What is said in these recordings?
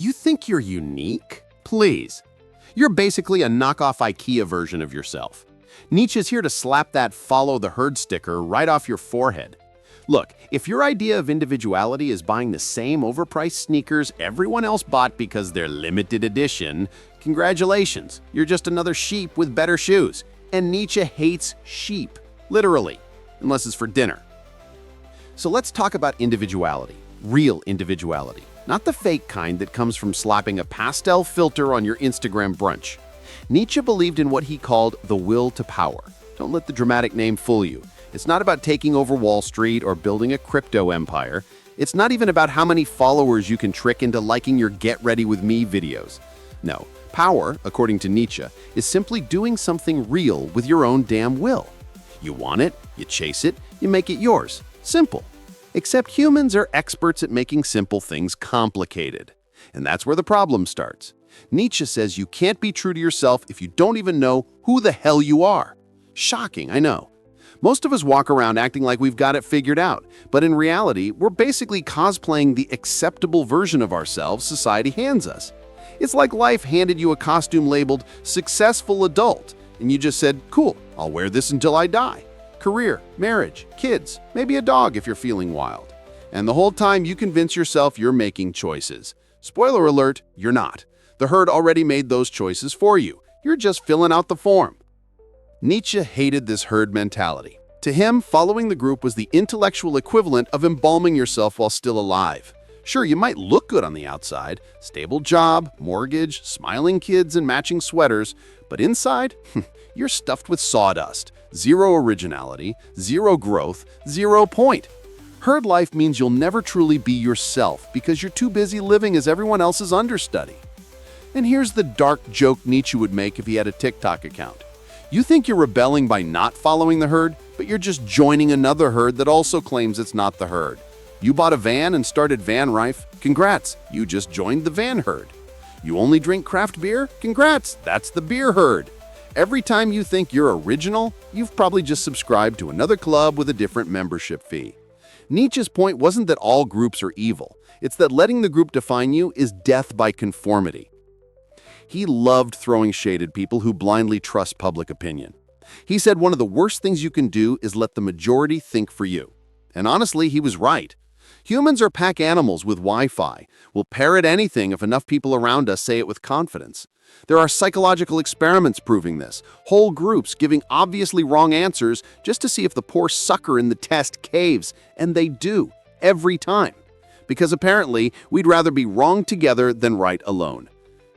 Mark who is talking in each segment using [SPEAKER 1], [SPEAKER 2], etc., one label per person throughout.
[SPEAKER 1] You think you're unique? Please. You're basically a knockoff IKEA version of yourself. Nietzsche's here to slap that follow the herd sticker right off your forehead. Look, if your idea of individuality is buying the same overpriced sneakers everyone else bought because they're limited edition, congratulations, you're just another sheep with better shoes. And Nietzsche hates sheep, literally, unless it's for dinner. So let's talk about individuality, real individuality, not the fake kind that comes from slapping a pastel filter on your Instagram brunch. Nietzsche believed in what he called the will to power. Don't let the dramatic name fool you. It's not about taking over Wall Street or building a crypto empire. It's not even about how many followers you can trick into liking your Get Ready With Me videos. No, power, according to Nietzsche, is simply doing something real with your own damn will. You want it, you chase it, you make it yours. Simple. Except humans are experts at making simple things complicated. And that's where the problem starts. Nietzsche says you can't be true to yourself if you don't even know who the hell you are. Shocking, I know. Most of us walk around acting like we've got it figured out, but in reality, we're basically cosplaying the acceptable version of ourselves society hands us. It's like life handed you a costume labeled successful adult, and you just said, cool, I'll wear this until I die. Career, marriage, kids, maybe a dog if you're feeling wild. And the whole time you convince yourself you're making choices. Spoiler alert, you're not. The herd already made those choices for you. You're just filling out the form. Nietzsche hated this herd mentality. To him, following the group was the intellectual equivalent of embalming yourself while still alive. Sure, you might look good on the outside, stable job, mortgage, smiling kids, and matching sweaters, but inside, you're stuffed with sawdust, zero originality, zero growth, 0 point. Herd life means you'll never truly be yourself because you're too busy living as everyone else's understudy. And here's the dark joke Nietzsche would make if he had a TikTok account. You think you're rebelling by not following the herd, but you're just joining another herd that also claims it's not the herd. You bought a van and started van rife? Congrats, you just joined the van herd. You only drink craft beer? Congrats, that's the beer herd. Every time you think you're original, you've probably just subscribed to another club with a different membership fee. Nietzsche's point wasn't that all groups are evil. It's that letting the group define you is death by conformity. He loved throwing shade at people who blindly trust public opinion. He said one of the worst things you can do is let the majority think for you. And honestly, he was right. Humans are pack animals with Wi-Fi. We'll parrot anything if enough people around us say it with confidence. There are psychological experiments proving this. Whole groups giving obviously wrong answers just to see if the poor sucker in the test caves. And they do, every time. Because apparently, we'd rather be wrong together than right alone.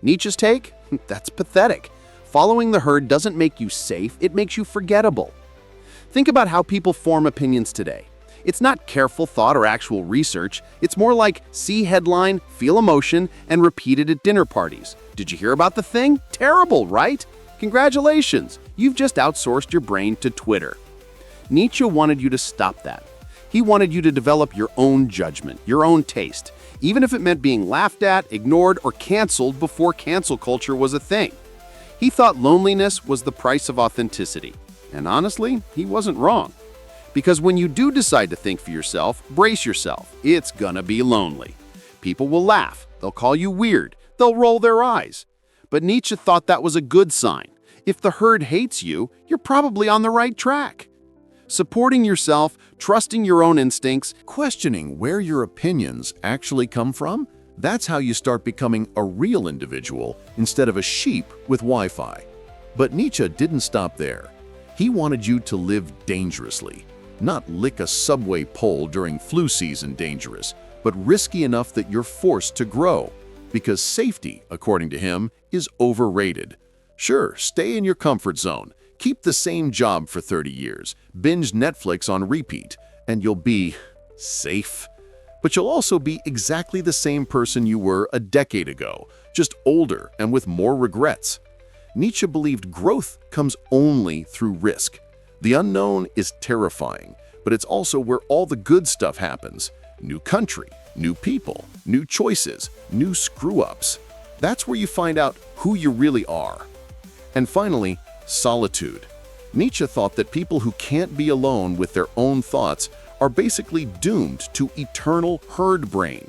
[SPEAKER 1] Nietzsche's take? That's pathetic. Following the herd doesn't make you safe, it makes you forgettable. Think about how people form opinions today. It's not careful thought or actual research. It's more like see headline, feel emotion, and repeat it at dinner parties. Did you hear about the thing? Terrible, right? Congratulations, you've just outsourced your brain to Twitter. Nietzsche wanted you to stop that. He wanted you to develop your own judgment, your own taste, even if it meant being laughed at, ignored, or canceled before cancel culture was a thing. He thought loneliness was the price of authenticity. And honestly, he wasn't wrong. Because when you do decide to think for yourself, brace yourself. It's gonna be lonely. People will laugh. They'll call you weird. They'll roll their eyes. But Nietzsche thought that was a good sign. If the herd hates you, you're probably on the right track. Supporting yourself, trusting your own instincts, questioning where your opinions actually come from, that's how you start becoming a real individual instead of a sheep with Wi-Fi. But Nietzsche didn't stop there. He wanted you to live dangerously. Not lick a subway pole during flu season dangerous, but risky enough that you're forced to grow. Because safety, according to him, is overrated. Sure, stay in your comfort zone. Keep the same job for 30 years, binge Netflix on repeat, and you'll be safe. But you'll also be exactly the same person you were a decade ago, just older and with more regrets. Nietzsche believed growth comes only through risk. The unknown is terrifying, but it's also where all the good stuff happens. New country, new people, new choices, new screw-ups. That's where you find out who you really are. And finally, solitude. Nietzsche thought that people who can't be alone with their own thoughts are basically doomed to eternal herd brain.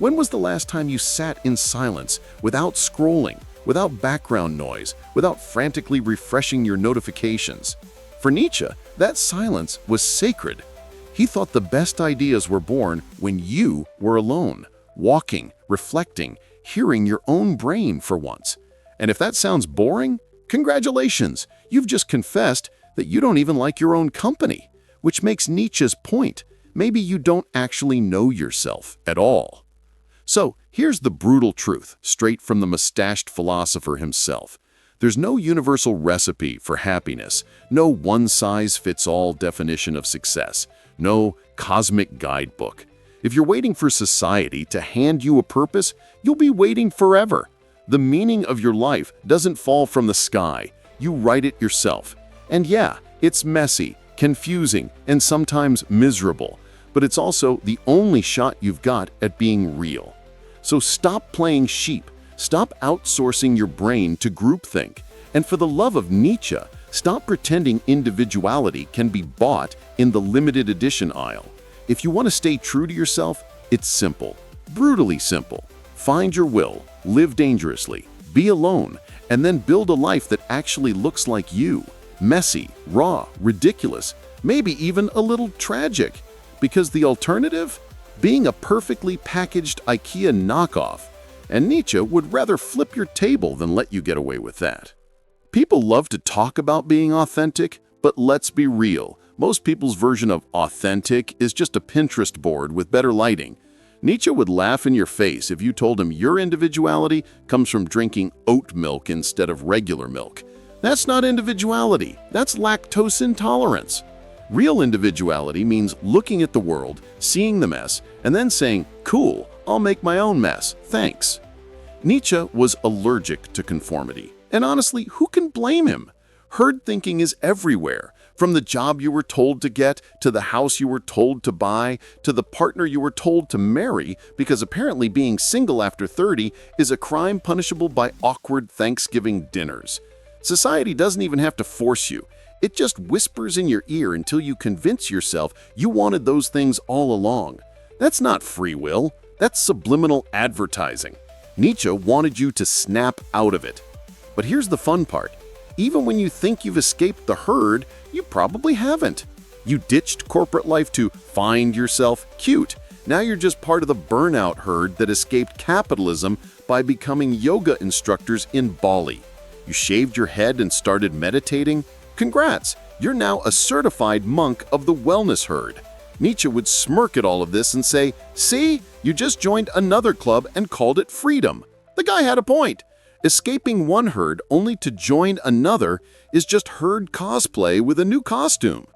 [SPEAKER 1] When was the last time you sat in silence, without scrolling, without background noise, without frantically refreshing your notifications? For Nietzsche, that silence was sacred. He thought the best ideas were born when you were alone, walking, reflecting, hearing your own brain for once. And if that sounds boring, congratulations, you've just confessed that you don't even like your own company, which makes Nietzsche's point. Maybe you don't actually know yourself at all. So here's the brutal truth, straight from the mustached philosopher himself. There's no universal recipe for happiness, no one-size-fits-all definition of success, no cosmic guidebook. If you're waiting for society to hand you a purpose, you'll be waiting forever. The meaning of your life doesn't fall from the sky. You write it yourself. And yeah, it's messy, confusing, and sometimes miserable, but it's also the only shot you've got at being real. So stop playing sheep. Stop outsourcing your brain to groupthink. And for the love of Nietzsche, stop pretending individuality can be bought in the limited edition aisle. If you want to stay true to yourself, it's simple, brutally simple. Find your will, live dangerously, be alone, and then build a life that actually looks like you. Messy, raw, ridiculous, maybe even a little tragic. Because the alternative? Being a perfectly packaged IKEA knockoff. And Nietzsche would rather flip your table than let you get away with that. People love to talk about being authentic, but let's be real. Most people's version of authentic is just a Pinterest board with better lighting. Nietzsche would laugh in your face if you told him your individuality comes from drinking oat milk instead of regular milk. That's not individuality, that's lactose intolerance. Real individuality means looking at the world, seeing the mess, and then saying, "Cool, I'll make my own mess, thanks." Nietzsche was allergic to conformity. And honestly, who can blame him? Herd thinking is everywhere. From the job you were told to get, to the house you were told to buy, to the partner you were told to marry, because apparently being single after 30 is a crime punishable by awkward Thanksgiving dinners. Society doesn't even have to force you. It just whispers in your ear until you convince yourself you wanted those things all along. That's not free will. That's subliminal advertising. Nietzsche wanted you to snap out of it. But here's the fun part. Even when you think you've escaped the herd, you probably haven't. You ditched corporate life to find yourself cute. Now you're just part of the burnout herd that escaped capitalism by becoming yoga instructors in Bali. You shaved your head and started meditating? Congrats, you're now a certified monk of the wellness herd. Nietzsche would smirk at all of this and say, "See, you just joined another club and called it freedom." The guy had a point. Escaping one herd only to join another is just herd cosplay with a new costume.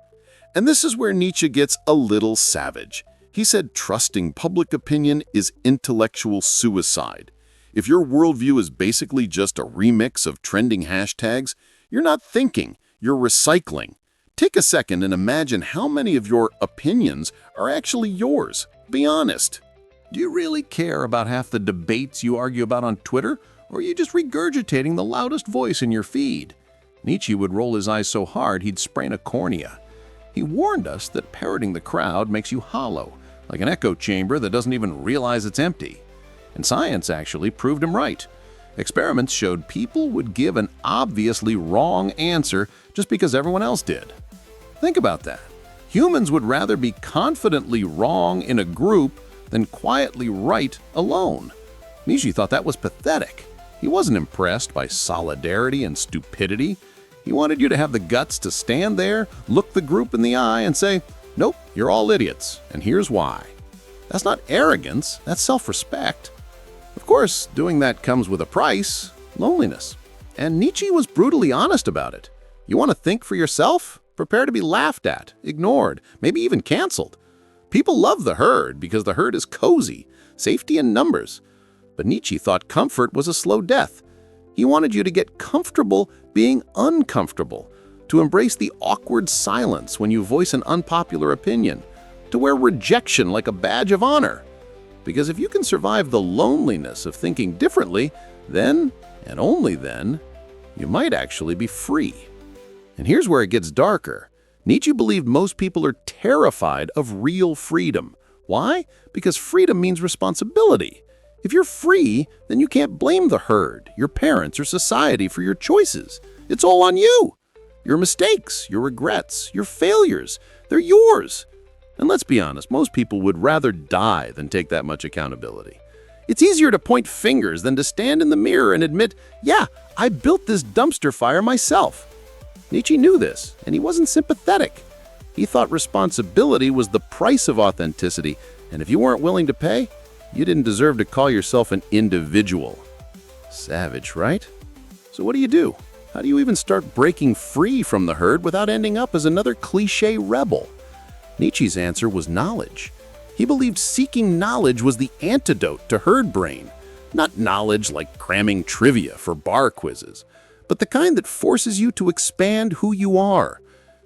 [SPEAKER 1] And this is where Nietzsche gets a little savage. He said trusting public opinion is intellectual suicide. If your worldview is basically just a remix of trending hashtags, you're not thinking, you're recycling. Take a second and imagine how many of your opinions are actually yours. Be honest. Do you really care about half the debates you argue about on Twitter? Or are you just regurgitating the loudest voice in your feed? Nietzsche would roll his eyes so hard he'd sprain a cornea. He warned us that parroting the crowd makes you hollow, like an echo chamber that doesn't even realize it's empty. And science actually proved him right. Experiments showed people would give an obviously wrong answer just because everyone else did. Think about that. Humans would rather be confidently wrong in a group than quietly right alone. Nietzsche thought that was pathetic. He wasn't impressed by solidarity and stupidity. He wanted you to have the guts to stand there, look the group in the eye, and say, "Nope, you're all idiots, and here's why." That's not arrogance, that's self-respect. Of course, doing that comes with a price, loneliness. And Nietzsche was brutally honest about it. You want to think for yourself? Prepare to be laughed at, ignored, maybe even canceled. People love the herd because the herd is cozy, safety in numbers. But Nietzsche thought comfort was a slow death. He wanted you to get comfortable being uncomfortable, to embrace the awkward silence when you voice an unpopular opinion, to wear rejection like a badge of honor. Because if you can survive the loneliness of thinking differently, then, and only then, you might actually be free. And here's where it gets darker. Nietzsche believed most people are terrified of real freedom. Why? Because freedom means responsibility. If you're free, then you can't blame the herd, your parents, or society for your choices. It's all on you. Your mistakes, your regrets, your failures, they're yours. And let's be honest, most people would rather die than take that much accountability. It's easier to point fingers than to stand in the mirror and admit, yeah, I built this dumpster fire myself. Nietzsche knew this, and he wasn't sympathetic. He thought responsibility was the price of authenticity, and if you weren't willing to pay, you didn't deserve to call yourself an individual. Savage, right? So what do? How do you even start breaking free from the herd without ending up as another cliché rebel? Nietzsche's answer was knowledge. He believed seeking knowledge was the antidote to herd brain, not knowledge like cramming trivia for bar quizzes, but the kind that forces you to expand who you are.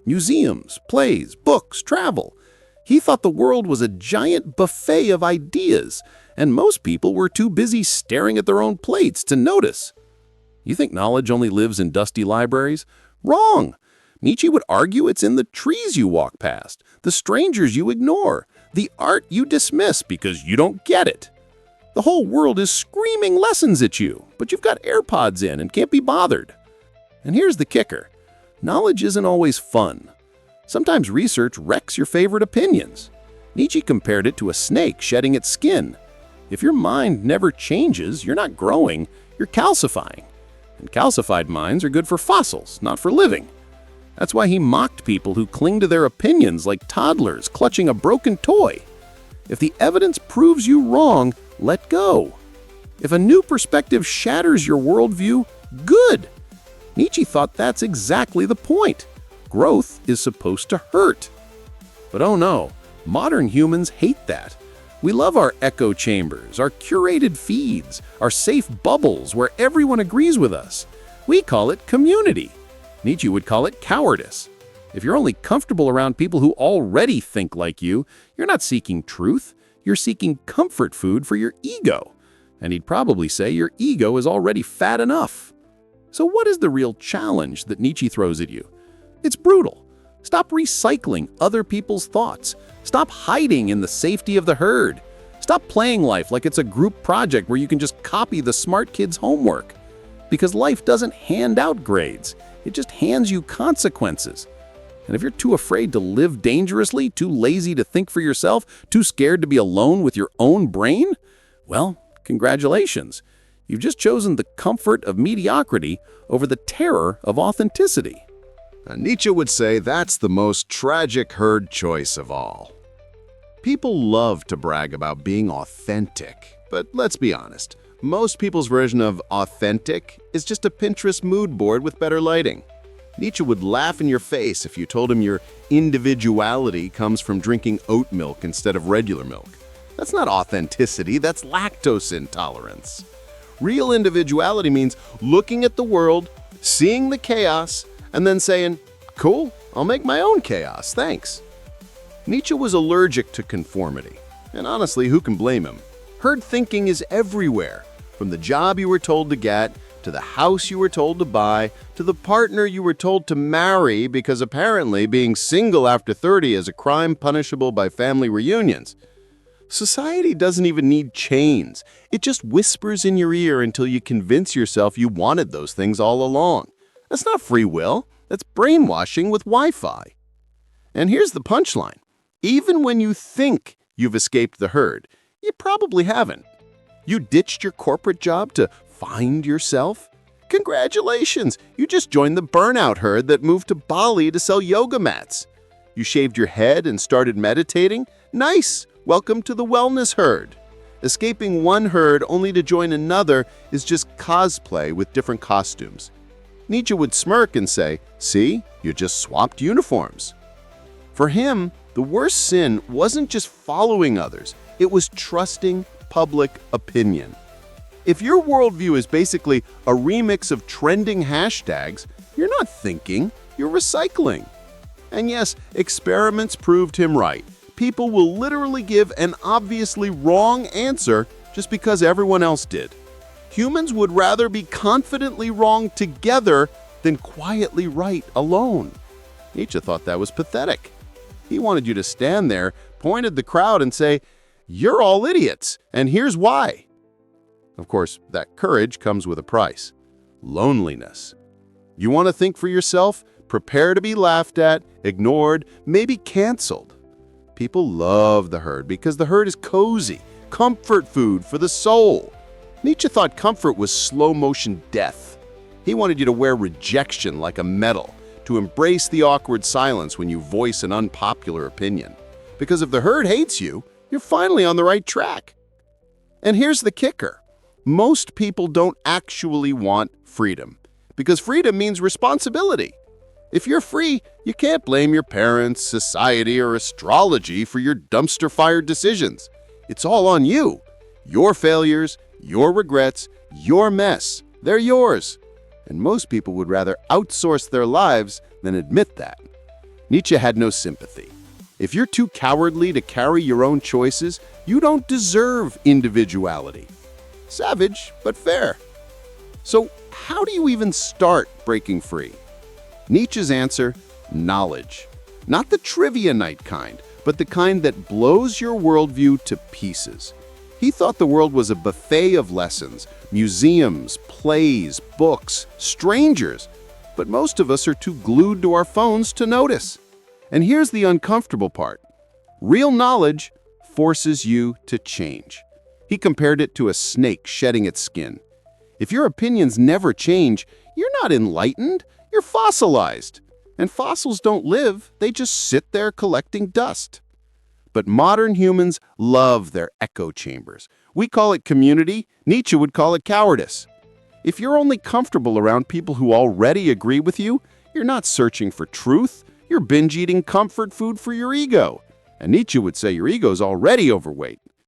[SPEAKER 1] Museums, plays, books, travel. He thought the world was a giant buffet of ideas, and most people were too busy staring at their own plates to notice. You think knowledge only lives in dusty libraries? Wrong! Nietzsche would argue it's in the trees you walk past, the strangers you ignore, the art you dismiss because you don't get it. The whole world is screaming lessons at you, but you've got AirPods in and can't be bothered. And here's the kicker. Knowledge isn't always fun. Sometimes research wrecks your favorite opinions. Nietzsche compared it to a snake shedding its skin. If your mind never changes, you're not growing, you're calcifying. And calcified minds are good for fossils, not for living. That's why he mocked people who cling to their opinions like toddlers clutching a broken toy. If the evidence proves you wrong, let go. If a new perspective shatters your worldview, good. Nietzsche thought that's exactly the point. Growth is supposed to hurt. But oh no, modern humans hate that. We love our echo chambers, our curated feeds, our safe bubbles where everyone agrees with us. We call it community. Nietzsche would call it cowardice. If you're only comfortable around people who already think like you, you're not seeking truth, you're seeking comfort food for your ego. And he'd probably say your ego is already fat enough. So what is the real challenge that Nietzsche throws at you? It's brutal. Stop recycling other people's thoughts. Stop hiding in the safety of the herd. Stop playing life like it's a group project where you can just copy the smart kids' homework. Because life doesn't hand out grades. It just hands you consequences. And if you're too afraid to live dangerously, too lazy to think for yourself, too scared to be alone with your own brain, well, congratulations. You've just chosen the comfort of mediocrity over the terror of authenticity.
[SPEAKER 2] Nietzsche would say that's the most tragic herd choice of all. People love to brag about being authentic, but let's be honest. Most people's version of authentic is just a Pinterest mood board with better lighting. Nietzsche would laugh in your face if you told him your individuality comes from drinking oat milk instead of regular milk. That's not authenticity, that's lactose intolerance. Real individuality means looking at the world, seeing the chaos, and then saying, cool, I'll make my own chaos, thanks. Nietzsche was allergic to conformity, and honestly, who can blame him? Herd thinking is everywhere, from the job you were told to get, to the house you were told to buy, to the partner you were told to marry because apparently being single after 30 is a crime punishable by family reunions. Society doesn't even need chains. It just whispers in your ear until you convince yourself you wanted those things all along. That's not free will. That's brainwashing with Wi-Fi. And here's the punchline. Even when you think you've escaped the herd, you probably haven't. You ditched your corporate job to find yourself? Congratulations! You just joined the burnout herd that moved to Bali to sell yoga mats. You shaved your head and started meditating? Nice! Welcome to the wellness herd. Escaping one herd only to join another is just cosplay with different costumes. Nietzsche would smirk and say, see, you just swapped uniforms. For him, the worst sin wasn't just following others, it was trusting public opinion. If your worldview is basically a remix of trending hashtags, you're not thinking, you're recycling. And yes, experiments proved him right. People will literally give an obviously wrong answer just because everyone else did. Humans would rather be confidently wrong together than quietly right alone. Nietzsche thought that was pathetic. He wanted you to stand there, point at the crowd and say, you're all idiots, and here's why.
[SPEAKER 1] Of course, that courage comes with a price. Loneliness. You want to think for yourself? Prepare to be laughed at, ignored, maybe canceled. People love the herd because the herd is cozy, comfort food for the soul. Nietzsche thought comfort was slow-motion death. He wanted you to wear rejection like a medal, to embrace the awkward silence when you voice an unpopular opinion. Because if the herd hates you, you're finally on the right track. And here's the kicker. Most people don't actually want freedom, because freedom means responsibility. If you're free, you can't blame your parents, society, or astrology for your dumpster-fire decisions. It's all on you. Your failures, your regrets, your mess. They're yours. And most people would rather outsource their lives than admit that. Nietzsche had no sympathy. If you're too cowardly to carry your own choices, you don't deserve individuality. Savage, but fair. So, how do you even start breaking free? Nietzsche's answer, knowledge. Not the trivia night kind, but the kind that blows your worldview to pieces. He thought the world was a buffet of lessons, museums, plays, books, strangers. But most of us are too glued to our phones to notice. And here's the uncomfortable part. Real knowledge forces you to change. He compared it to a snake shedding its skin. If your opinions never change, you're not enlightened. You're fossilized. And fossils don't live, they just sit there collecting dust. But modern humans love their echo chambers. We call it community, Nietzsche would call it cowardice. If you're only comfortable around people who already agree with you, you're not searching for truth, you're binge-eating comfort food for your ego. And Nietzsche would say your ego's already overweight.